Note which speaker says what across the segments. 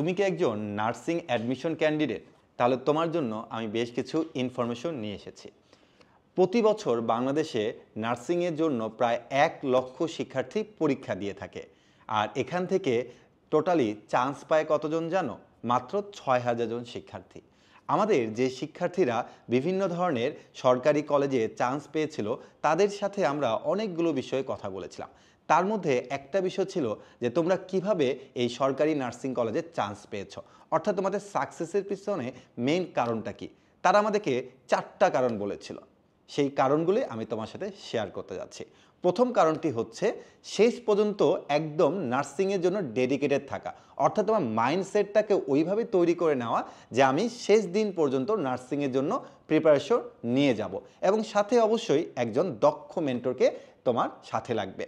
Speaker 1: তুমি কি একজন নার্সিং অ্যাডমিশন ক্যান্ডিডেট? তাহলে তোমার জন্য আমি বেশ কিছু ইনফরমেশন নিয়ে এসেছি। প্রতি বছর বাংলাদেশে নার্সিংয়ের জন্য প্রায় 1 লক্ষ শিক্ষার্থী পরীক্ষা দিয়ে থাকে। আর এখান থেকে টোটালি চান্স পায় কতজন জানো? মাত্র 6,000 জন শিক্ষার্থী। আমাদের যে শিক্ষার্থীরা বিভিন্ন ধরনের সরকারি কলেজে চান্স পেয়েছিল, তাদের সাথে আমরা অনেকগুলো বিষয়ে কথা বলেছিলাম। তার মধ্যে একটা বিষয় ছিল যে তোমরা কিভাবে এই সরকারি নার্সিং কলেজে চান্স পেয়েছো, অর্থাৎ তোমাদের সাকসেসের পিছনে মেইন কারণটা কি। তারা আমাদেরকে 4টা কারণ বলেছিল। সেই কারণগুলি আমি তোমার সাথে শেয়ার করতে যাচ্ছি। প্রথম কারণটি হচ্ছে শেষ পর্যন্ত একদম নার্সিংয়ের জন্য ডেডিকেটেড থাকা, অর্থাৎ তোমার মাইন্ডসেটটাকে ওইভাবে তৈরি করে নেওয়া যে আমি শেষ দিন পর্যন্ত নার্সিংয়ের জন্য প্রিপারেশন নিয়ে যাব, এবং সাথে অবশ্যই একজন দক্ষ মেন্টরকে তোমার সাথে লাগবে।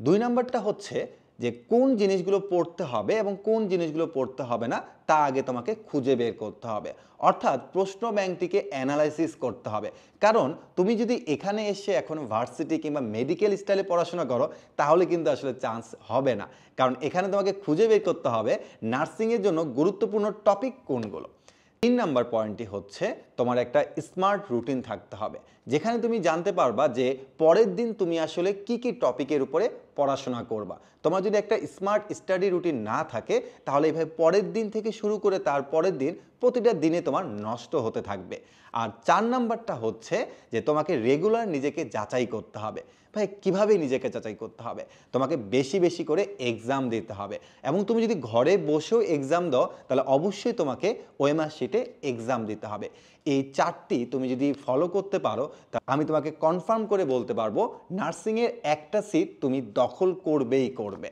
Speaker 1: 2 নাম্বারটা হচ্ছে যে কোন জিনিসগুলো পড়তে হবে এবং কোন জিনিসগুলো পড়তে হবে না তা আগে তোমাকে খুঁজে বের করতে হবে, অর্থাৎ প্রশ্ন ব্যাংকটিকে অ্যানালাইসিস করতে হবে। কারণ তুমি যদি এখানে এসে এখন ভার্সিটি কিংবা মেডিকেল স্টাইলে পড়াশোনা করো, তাহলে কিন্তু আসলে চান্স হবে না। কারণ এখানে তোমাকে খুঁজে বের করতে হবে নার্সিংয়ের জন্য গুরুত্বপূর্ণ টপিক কোনগুলো। 3 নাম্বার পয়েন্টটি হচ্ছে তোমার একটা স্মার্ট রুটিন থাকতে হবে, যেখানে তুমি জানতে পারবা যে পরের দিন তুমি আসলে কি কি টপিকের উপরে পড়াশোনা করবা। তোমার যদি একটা স্মার্ট স্টাডি রুটিন না থাকে, তাহলে এইভাবে পরের দিন থেকে শুরু করে তার পরের দিন প্রতিটা দিনে তোমার নষ্ট হতে থাকবে। আর 4 নাম্বারটা হচ্ছে যে তোমাকে রেগুলার নিজেকে যাচাই করতে হবে। ভাই, কীভাবে নিজেকে যাচাই করতে হবে? তোমাকে বেশি বেশি করে এক্সাম দিতে হবে, এবং তুমি যদি ঘরে বসেও এক্সাম দাও, তাহলে অবশ্যই তোমাকে ওএমআর শিটে এক্সাম দিতে হবে। এই 4টি তুমি যদি ফলো করতে পারো, তা আমি তোমাকে কনফার্ম করে বলতে পারবো নার্সিংয়ের একটা সিট তুমি দখল করবেই করবে।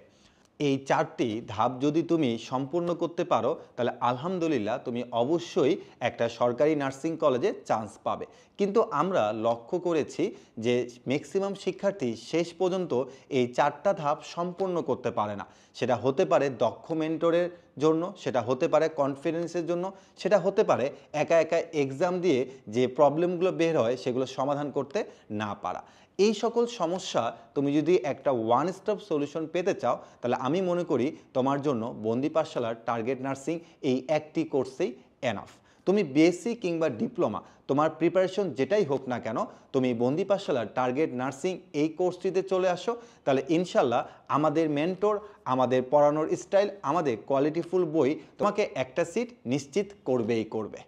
Speaker 1: এই 4টি ধাপ যদি তুমি সম্পূর্ণ করতে পারো, তাহলে আলহামদুলিল্লাহ তুমি অবশ্যই একটা সরকারি নার্সিং কলেজে চান্স পাবে। কিন্তু আমরা লক্ষ্য করেছি যে ম্যাক্সিমাম শিক্ষার্থী শেষ পর্যন্ত এই 4টা ধাপ সম্পূর্ণ করতে পারে না। সেটা হতে পারে দক্ষ মেন্টরের জন্য, সেটা হতে পারে কনফিডেন্সের জন্য, সেটা হতে পারে একা একা এক্সাম দিয়ে যে প্রবলেমগুলো বের হয় সেগুলো সমাধান করতে না পারা। এই সকল সমস্যা তুমি যদি একটা ওয়ান স্টপ সলিউশন পেতে চাও, তাহলে আমি মনে করি তোমার জন্য বন্দি পাঠশালার টার্গেট নার্সিং এই একটি কোর্সেই এনাফ। তুমি বিএসসি কিংবা ডিপ্লোমা, তোমার প্রিপারেশন যেটাই হোক না কেন, তুমি বন্দি পাঠশালার টার্গেট নার্সিং এই কোর্সটিতে চলে আসো, তাহলে ইনশাল্লাহ আমাদের মেন্টর, আমাদের পড়ানোর স্টাইল, আমাদের কোয়ালিটিফুল বই তোমাকে একটা সিট নিশ্চিত করবেই করবে।